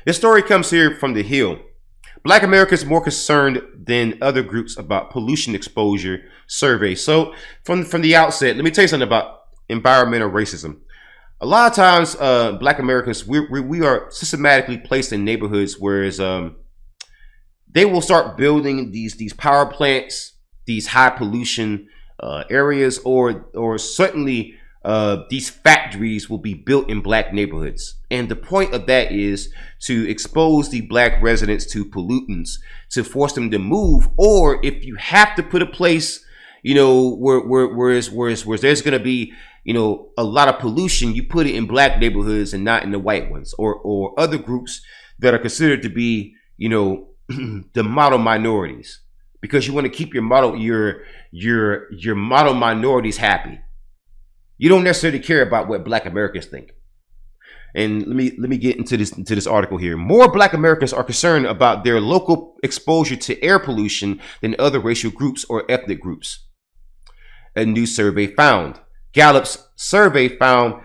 This story comes here from The Hill. Black Americans more concerned than other groups about pollution exposure survey. So from the outset, let me tell you something about environmental racism. A lot of times, Black Americans we are systematically placed in neighborhoods, whereas they will start building these power plants, these high pollution areas, or certainly these factories will be built in black neighborhoods. And the point of that is to expose the black residents to pollutants, to force them to move. Or if you have to put a place, where there's going to be, a lot of pollution, you put it in black neighborhoods and not in the white ones, or other groups that are considered to be, the model minorities, because you want to keep your model minorities happy. You don't necessarily care about what Black Americans think. And let me get into this article here. More Black Americans are concerned about their local exposure to air pollution than other racial groups or ethnic groups. A new survey found. Gallup's survey found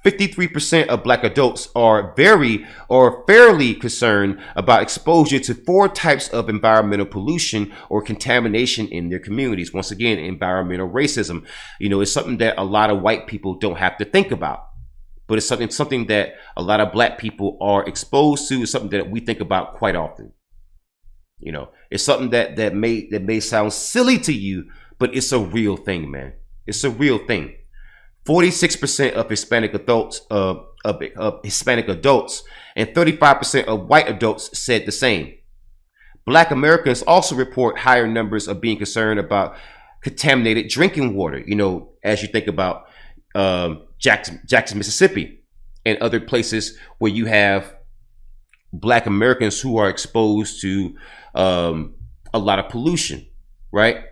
53% of Black adults are fairly concerned about exposure to 4 types of environmental pollution or contamination in their communities. Once again, environmental racism. It's something that a lot of white people don't have to think about, but it's something that a lot of Black people are exposed to. It's something that we think about quite often. It's something that may sound silly to you, but it's a real thing, man. It's a real thing. 46% of Hispanic adults and 35% of white adults said the same. Black Americans also report higher numbers of being concerned about contaminated drinking water. As you think about Jackson, Mississippi, and other places where you have Black Americans who are exposed to a lot of pollution, right?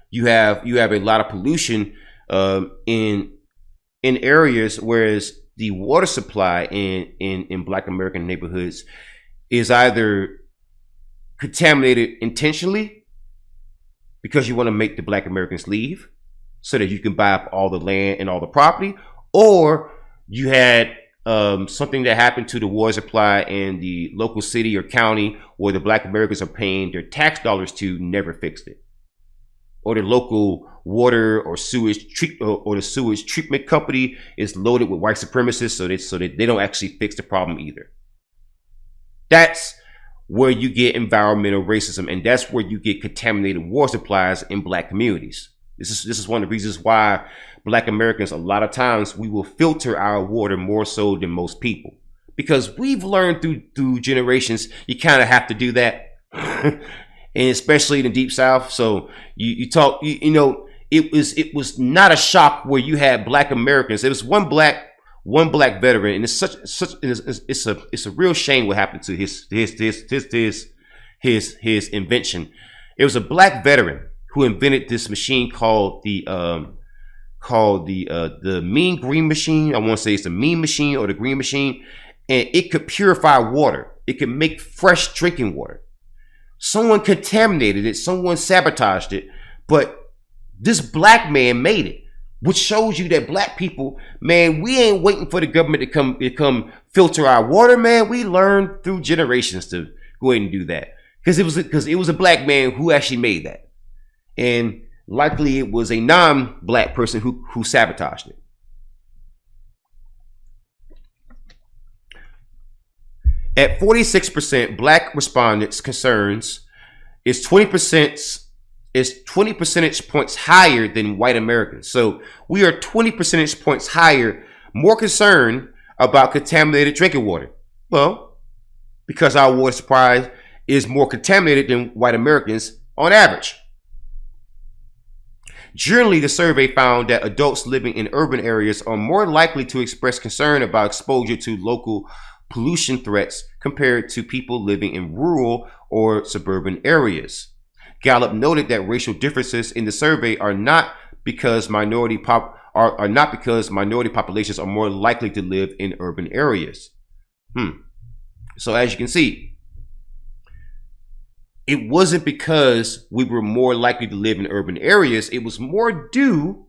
You have a lot of pollution in areas, whereas the water supply in Black American neighborhoods is either contaminated intentionally because you want to make the Black Americans leave so that you can buy up all the land and all the property, or you had something that happened to the water supply in the local city or county where the Black Americans are paying their tax dollars to never fixed it, or the local water or sewage treatment company is loaded with white supremacists, so that they don't actually fix the problem either. That's where you get environmental racism, and that's where you get contaminated water supplies in Black communities. This is one of the reasons why Black Americans, a lot of times, we will filter our water more so than most people, because we've learned through generations you kind of have to do that. And especially in the Deep South. So it was not a shock where you had Black Americans. There was one black veteran, and it's a real shame what happened to his invention. It was a Black veteran who invented this machine called the Mean Green Machine. I want to say it's the Mean Machine or the Green Machine, and it could purify water. It could make fresh drinking water. Someone contaminated it, someone sabotaged it, but this Black man made it, which shows you that Black people, man, we ain't waiting for the government to come filter our water, man. We learned through generations to go ahead and do that, because it was a Black man who actually made that, and likely it was a non-Black person who sabotaged it. At 46%, Black respondents' concerns is 20 percentage points higher than white Americans. So we are 20 percentage points higher, more concerned about contaminated drinking water. Well, because our water supply is more contaminated than white Americans on average. Generally, the survey found that adults living in urban areas are more likely to express concern about exposure to local pollution threats compared to people living in rural or suburban areas. Gallup noted that racial differences in the survey are not because minority populations are more likely to live in urban areas. So as you can see, it wasn't because we were more likely to live in urban areas. It was more due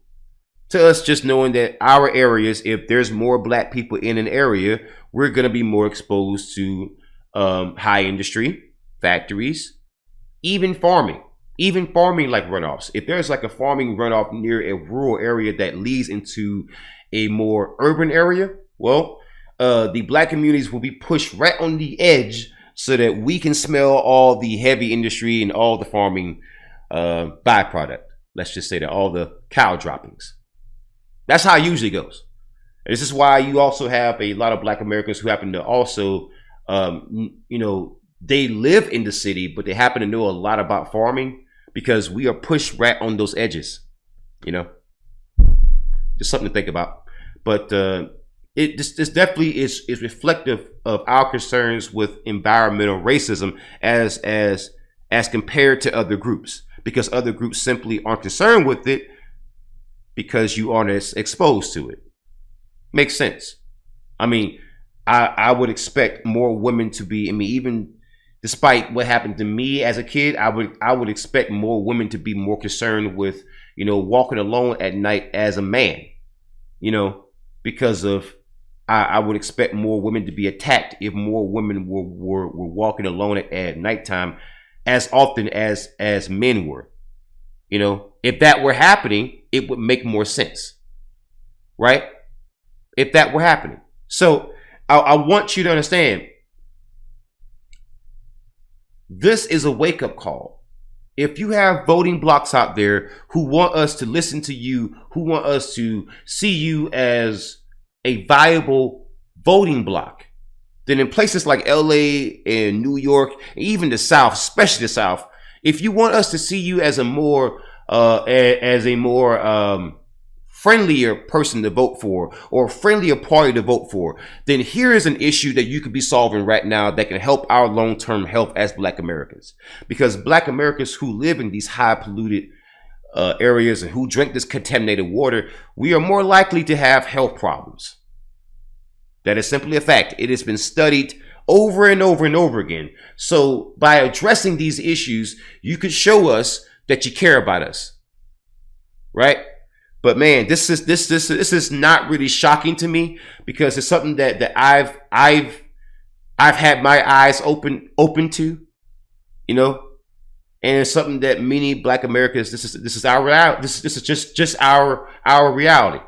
To us, just knowing that our areas, if there's more black people in an area, we're going to be more exposed to high industry, factories, even farming like runoffs. If there's like a farming runoff near a rural area that leads into a more urban area, well, the black communities will be pushed right on the edge so that we can smell all the heavy industry and all the farming byproduct. Let's just say that all the cow droppings. That's how it usually goes. And this is why you also have a lot of black Americans who happen to also, they live in the city, but they happen to know a lot about farming because we are pushed right on those edges. Just something to think about. But this definitely is reflective of our concerns with environmental racism as compared to other groups, because other groups simply aren't concerned with it because you aren't as exposed to it. Makes sense. I mean, I would expect more women to be, even despite what happened to me as a kid, I would expect more women to be more concerned with, walking alone at night as a man, because of, I would expect more women to be attacked if more women were walking alone at nighttime as often as men were. If that were happening, it would make more sense, right? If that were happening. So I want you to understand, this is a wake-up call. If you have voting blocks out there who want us to listen to you, who want us to see you as a viable voting block, then in places like LA and New York, and even the South, especially the South, if you want us to see you as a more friendlier person to vote for, or a friendlier party to vote for, then here is an issue that you could be solving right now that can help our long-term health as black Americans. Because black Americans who live in these high polluted areas and who drink this contaminated water, we are more likely to have health problems. That is simply a fact. It has been studied over and over and over again. So by addressing these issues, you could show us that you care about us, right? But man, this is not really shocking to me, because it's something that I've had my eyes open to, and it's something that many black Americans, this is our reality. This is just our reality.